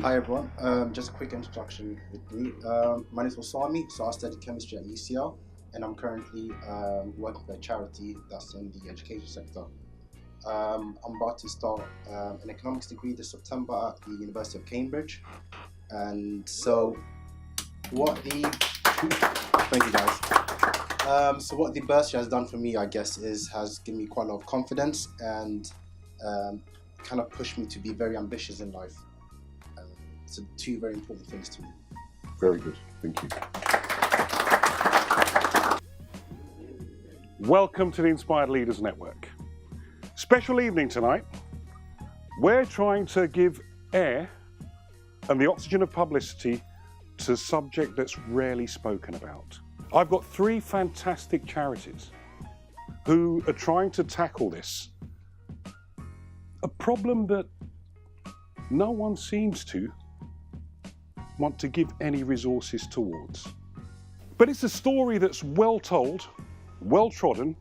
Hi everyone, just a quick introduction with me. My name is Osami, so I studied chemistry at UCL and I'm currently working for a charity that's in the education sector. I'm about to start an economics degree this September at the University of Cambridge. And so thank you guys. So what the bursary has done for me, I guess, has given me quite a lot of confidence and kind of pushed me to be very ambitious in life. So two very important things to me. Very good, thank you. Welcome to the Inspired Leaders Network. Special evening tonight. We're trying to give air and the oxygen of publicity to a subject that's rarely spoken about. I've got three fantastic charities who are trying to tackle this. A problem that no one seems to want to give any resources towards. But it's a story that's well told, well trodden,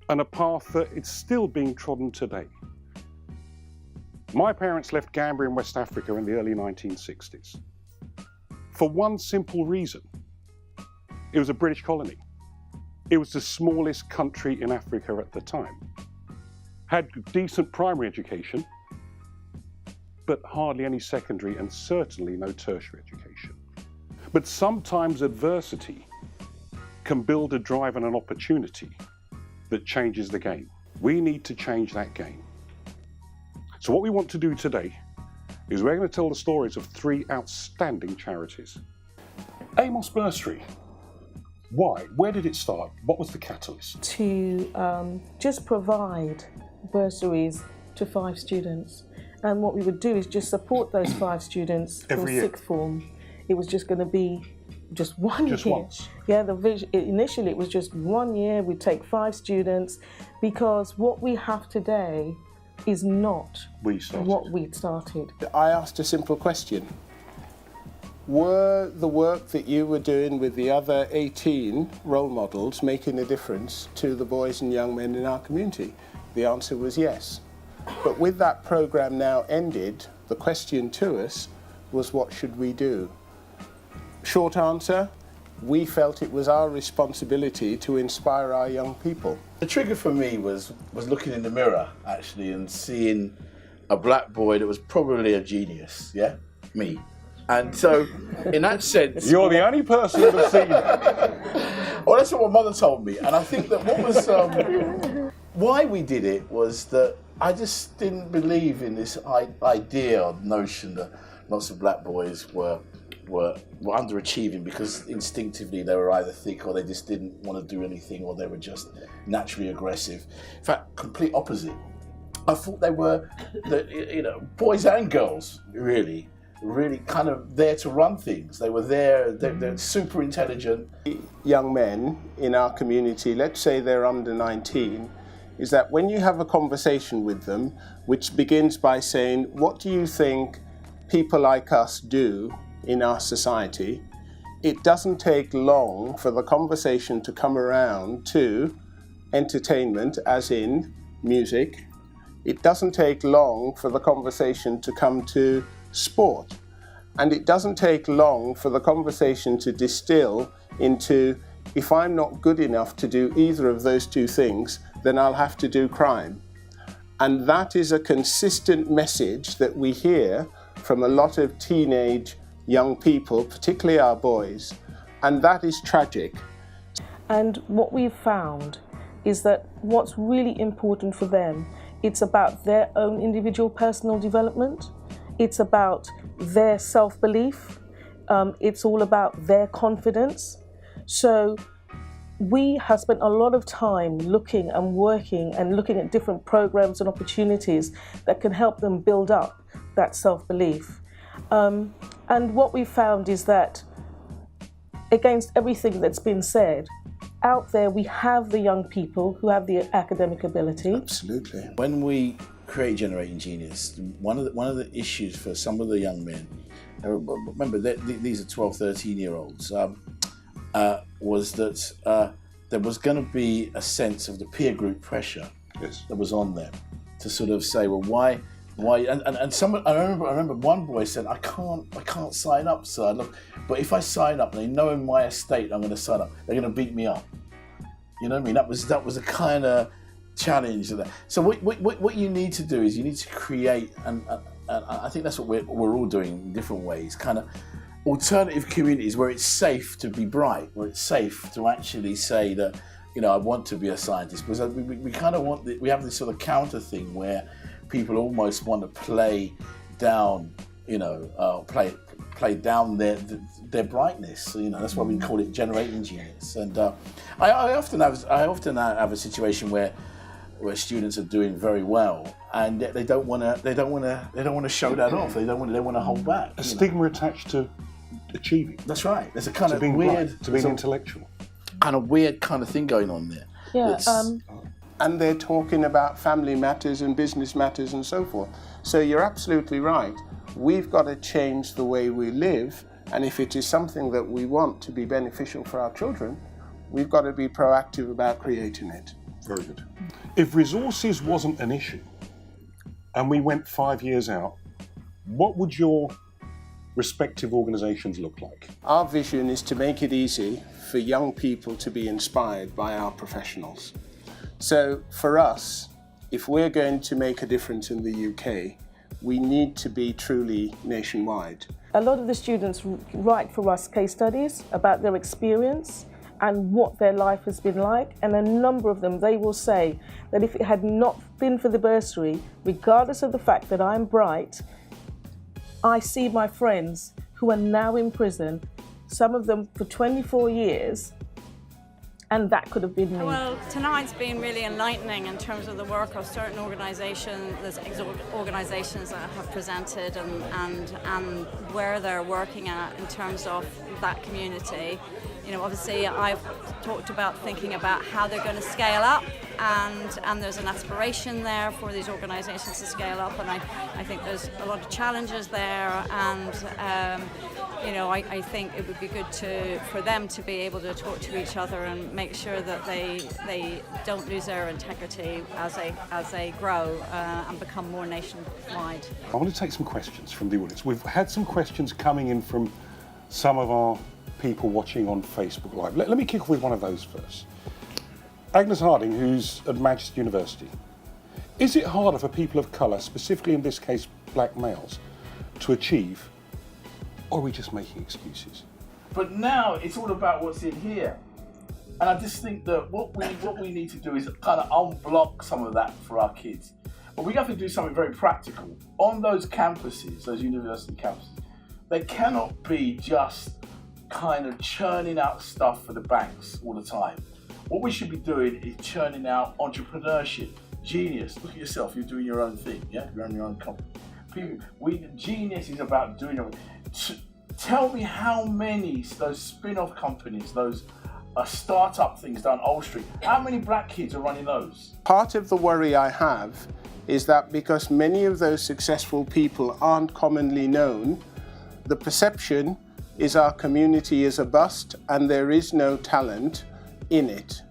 and a path that is still being trodden today. My parents left Gambia in West Africa in the early 1960s. For one simple reason. It was a British colony. It was the smallest country in Africa at the time. Had decent primary education, but hardly any secondary and certainly no tertiary education. But sometimes adversity can build a drive and an opportunity that changes the game. We need to change that game. So what we want to do today is we're going to tell the stories of three outstanding charities. Amos Bursary. Why? Where did it start? What was the catalyst? To just provide bursaries to 5 students. And what we would do is just support those 5 students Every till year. 6th form. It was just going to be just one Just year. once. Yeah, initially it was just 1 year. We'd take 5 students because what we have today is not what we started. I asked a simple question. Were the work that you were doing with the other 18 role models making a difference to the boys and young men in our community? The answer was yes. But with that program now ended, the question to us was, what should we do? Short answer, we felt it was our responsibility to inspire our young people. The trigger for me was looking in the mirror, actually, and seeing a black boy that was probably a genius, yeah? Me. And so, in that sense... You're the only person who's seen it. Well, that's what my mother told me. And I think that what was... why we did it was that I just didn't believe in this idea or notion that lots of black boys were underachieving because instinctively they were either thick or they just didn't want to do anything or they were just naturally aggressive. In fact, complete opposite. I thought they were, boys and girls, really kind of there to run things. They were there, they're super intelligent. Young men in our community, let's say they're under 19, is that when you have a conversation with them, which begins by saying, what do you think people like us do in our society? It doesn't take long for the conversation to come around to entertainment, as in music. It doesn't take long for the conversation to come to sport. And it doesn't take long for the conversation to distill into, if I'm not good enough to do either of those two things, then I'll have to do crime. And that is a consistent message that we hear from a lot of teenage young people, particularly our boys, and that is tragic. And what we've found is that what's really important for them, it's about their own individual personal development, it's about their self-belief, it's all about their confidence. So we have spent a lot of time looking and working and looking at different programs and opportunities that can help them build up that self-belief. And what we found is that against everything that's been said, out there we have the young people who have the academic ability. Absolutely. When we create Generating Genius, one of the issues for some of the young men, remember these are 12, 13-year-olds, was that there was going to be a sense of the peer group pressure that was on them to sort of say, well, why Why? And someone, I remember one boy said, I can't sign up, sir. Look, but if I sign up, they know in my estate I'm going to sign up, they're going to beat me up. You know what I mean? That was a kind of challenge of that. So what you need to do is you need to create, and I think that's what we're all doing in different ways, kind of alternative communities where it's safe to be bright, where it's safe to actually say that, you know, I want to be a scientist, because we kind of want, we have this sort of counter thing where people almost want to play down, you know, play down their brightness. You know, that's why we call it generating genius. And I often have a situation where students are doing very well, and yet they don't want to show that off. They want to hold back. A stigma attached to achieving. That's right. There's a kind of being weird, bright, to being intellectual. Kind of weird kind of thing going on there. Yeah. And they're talking about family matters and business matters and so forth. So you're absolutely right. We've got to change the way we live, and if it is something that we want to be beneficial for our children, we've got to be proactive about creating it. Very good. If resources wasn't an issue, and we went 5 years out, what would your respective organisations look like? Our vision is to make it easy for young people to be inspired by our professionals. So for us, if we're going to make a difference in the UK, we need to be truly nationwide. A lot of the students write for us case studies about their experience and what their life has been like, and a number of them, they will say that if it had not been for the bursary, regardless of the fact that I'm bright, I see my friends who are now in prison, some of them for 24 years, and that could have been me. Well, tonight's been really enlightening in terms of the work of certain organisations. There's organisations that have presented and where they're working at in terms of that community. You know, obviously I've talked about thinking about how they're going to scale up, and there's an aspiration there for these organisations to scale up, and I think there's a lot of challenges there, and you know, I think it would be good for them to be able to talk to each other and make sure that they don't lose their integrity as they grow and become more nationwide. I want to take some questions from the audience. We've had some questions coming in from some of our people watching on Facebook Live. Let me kick off with one of those first. Agnes Harding, who's at Manchester University. Is it harder for people of colour, specifically in this case black males, to achieve, or are we just making excuses? But now it's all about what's in here. And I just think that what we need to do is kind of unblock some of that for our kids. But we have to do something very practical. On those campuses, those university campuses, they cannot be just kind of churning out stuff for the banks all the time. What we should be doing is churning out entrepreneurship, genius. Look at yourself, you're doing your own thing, yeah? You're running your own company. Genius is about doing your own. Tell me how many those spin-off companies, those start-up things down Old Street, how many black kids are running those? Part of the worry I have is that because many of those successful people aren't commonly known, the perception is our community is a bust and there is no talent in it.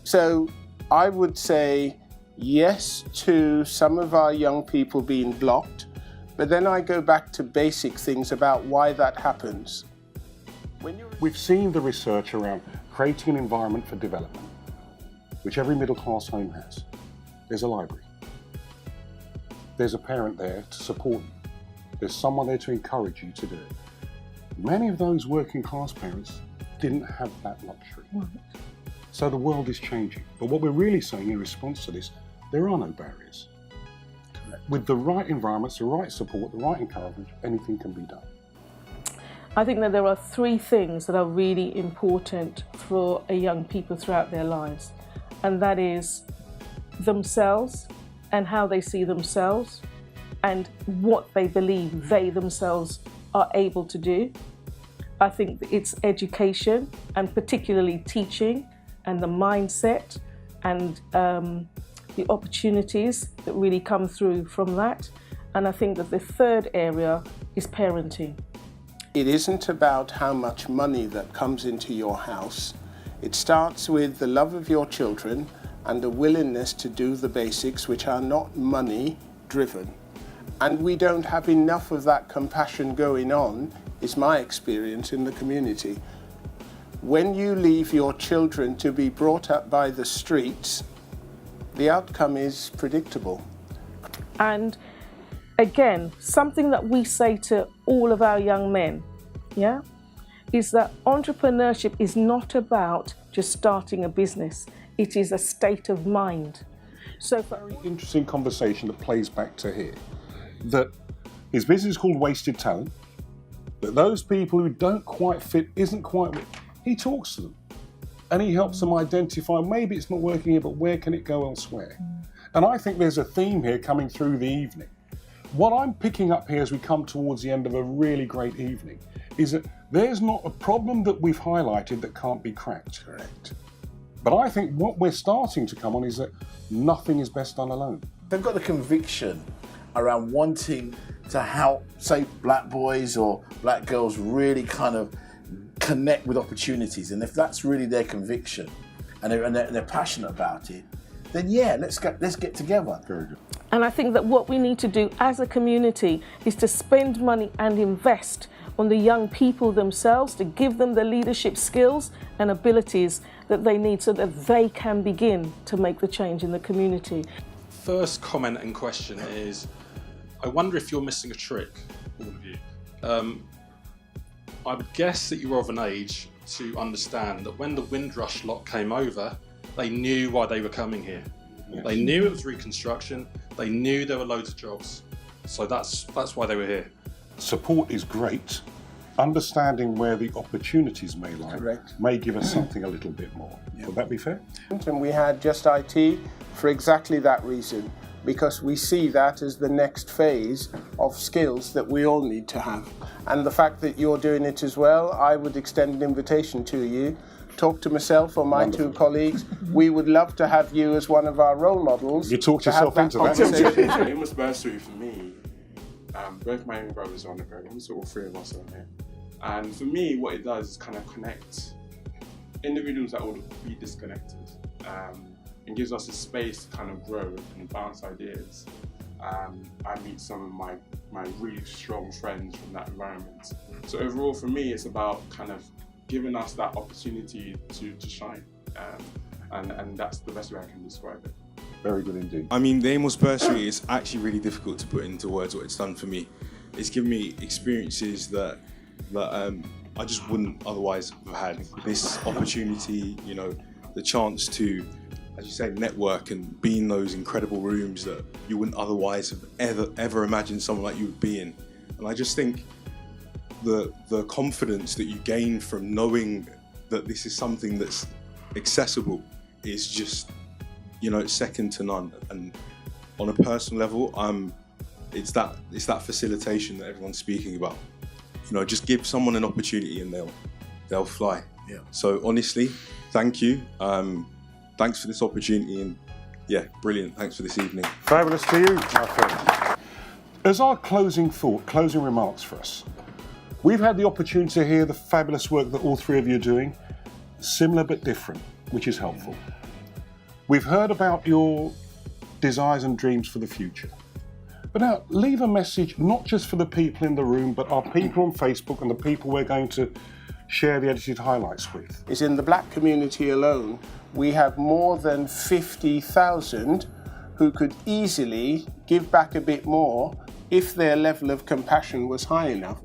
So I would say yes to some of our young people being blocked, but then I go back to basic things about why that happens. We've seen the research around creating an environment for development, which every middle class home has. There's a library. There's a parent there to support you. There's someone there to encourage you to do it. Many of those working class parents didn't have that luxury. Right. So the world is changing. But what we're really saying in response to this, there are no barriers. Correct. With the right environments, the right support, the right encouragement, anything can be done. I think that there are three things that are really important for a young people throughout their lives, and that is themselves and how they see themselves and what they believe they themselves are able to do. I think it's education, and particularly teaching, and the mindset and the opportunities that really come through from that. And I think that the third area is parenting. It isn't about how much money that comes into your house. It starts with the love of your children and a willingness to do the basics, which are not money driven. And we don't have enough of that compassion going on, is my experience in the community. When you leave your children to be brought up by the streets, the outcome is predictable. And again, something that we say to all of our young men, yeah, is that entrepreneurship is not about just starting a business. It is a state of mind. So Very interesting conversation that plays back to here. That his business is called Wasted Talent. That those people who don't quite fit, isn't quite, he talks to them. And he helps them identify, maybe it's not working here, but where can it go elsewhere? And I think there's a theme here coming through the evening. What I'm picking up here as we come towards the end of a really great evening is that there's not a problem that we've highlighted that can't be cracked. Correct. But I think what we're starting to come on is that nothing is best done alone. They've got the conviction around wanting to help, say, black boys or black girls really kind of connect with opportunities. And if that's really their conviction and they're passionate about it, then yeah, let's get together. Very good. And I think that what we need to do as a community is to spend money and invest on the young people themselves, to give them the leadership skills and abilities that they need so that they can begin to make the change in the community. First comment and question is, I wonder if you're missing a trick, all of you. I would guess that you're of an age to understand that when the Windrush lot came over, they knew why they were coming here. Yes. They knew it was reconstruction, they knew there were loads of jobs. So that's why they were here. Support is great. Understanding where the opportunities may lie Correct. may give us something a little bit more. Would that be fair? And we had Just IT for exactly that reason, because we see that as the next phase of skills that we all need to have. And the fact that you're doing it as well, I would extend an invitation to you. Talk to myself or my Wonderful. 2 colleagues. We would love to have you as one of our role models. You talked to have yourself into that. conversation. Amos Bursary for me, both my younger brothers are on the program, so all 3 of us are on here. And for me, what it does is kind of connect individuals that would be disconnected, and gives us a space to kind of grow and bounce ideas. I meet some of my really strong friends from that environment. So overall, for me, it's about kind of giving us that opportunity to shine, and that's the best way I can describe it. Very good indeed. I mean, the Amos Bursary is actually really difficult to put into words what it's done for me. It's given me experiences that I just wouldn't otherwise have had. This opportunity, you know, the chance to, as you say, network and be in those incredible rooms that you wouldn't otherwise have ever imagined someone like you would be in. And I just think the confidence that you gain from knowing that this is something that's accessible is just, you know, it's second to none. And on a personal level, it's that facilitation that everyone's speaking about. You know, just give someone an opportunity and they'll fly. Yeah. So honestly, thank you. Thanks for this opportunity, and yeah, brilliant. Thanks for this evening. Fabulous to you, my friend. As our closing remarks for us, we've had the opportunity to hear the fabulous work that all 3 of you are doing, similar but different, which is helpful. We've heard about your desires and dreams for the future. But now, leave a message not just for the people in the room, but our people on Facebook and the people we're going to share the edited highlights with. Is in the black community alone, we have more than 50,000 who could easily give back a bit more if their level of compassion was high enough.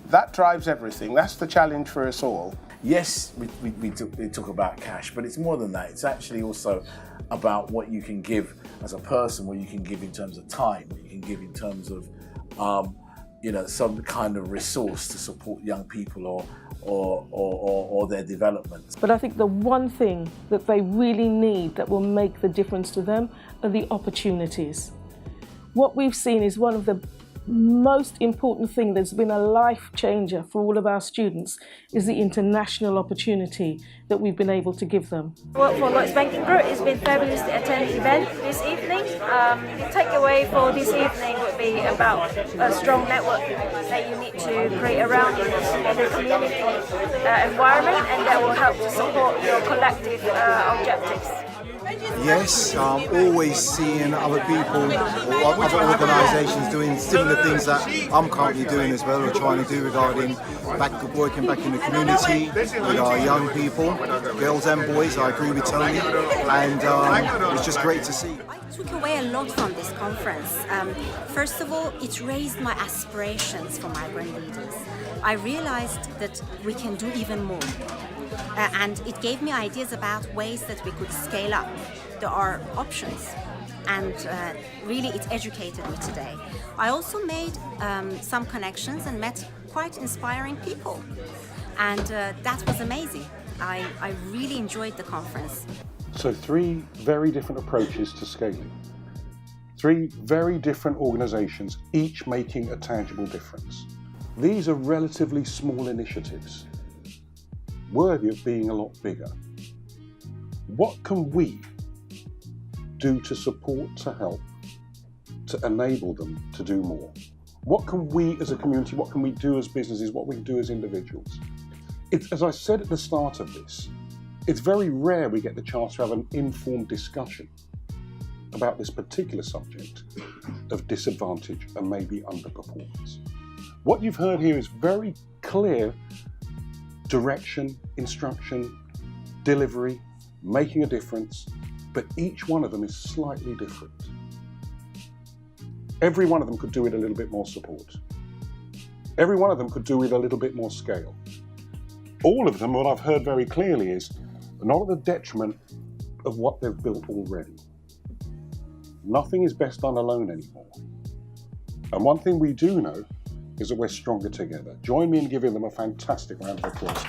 That drives everything. That's the challenge for us all. Yes, we talk about cash, but it's more than that. It's actually also about what you can give as a person, what you can give in terms of time, what you can give in terms of, you know, some kind of resource to support young people or their development. But I think the one thing that they really need that will make the difference to them are the opportunities. What we've seen is one of the most important thing that's been a life changer for all of our students is the international opportunity that we've been able to give them. Work for Lloyds Banking Group. It's been fabulous to attend the event this evening. The takeaway for this evening would be about a strong network that you need to create around you in the community environment, and that will help to support your collective objectives. Yes, I'm always seeing other people or other organisations doing similar things that I'm currently doing as well, or trying to do regarding working back in the community with our young people, girls and boys. I agree with Tony, and it's just great to see. I took away a lot from this conference. First of all, it raised my aspirations for migrant leaders. I realised that we can do even more. And it gave me ideas about ways that we could scale up. There are options, and really it educated me today. I also made some connections and met quite inspiring people, and that was amazing. I really enjoyed the conference. So 3 very different approaches to scaling. 3 very different organisations, each making a tangible difference. These are relatively small initiatives, worthy of being a lot bigger. What can we do to support, to help, to enable them to do more? What can we as a community, what can we do as businesses, what we can do as individuals? As I said at the start of this, it's very rare we get the chance to have an informed discussion about this particular subject of disadvantage and maybe underperformance. What you've heard here is very clear direction, instruction, delivery, making a difference, but each one of them is slightly different. Every one of them could do with a little bit more support. Every one of them could do with a little bit more scale. All of them, what I've heard very clearly is, not at the detriment of what they've built already. Nothing is best done alone anymore. And one thing we do know is that we're stronger together. Join me in giving them a fantastic round of applause.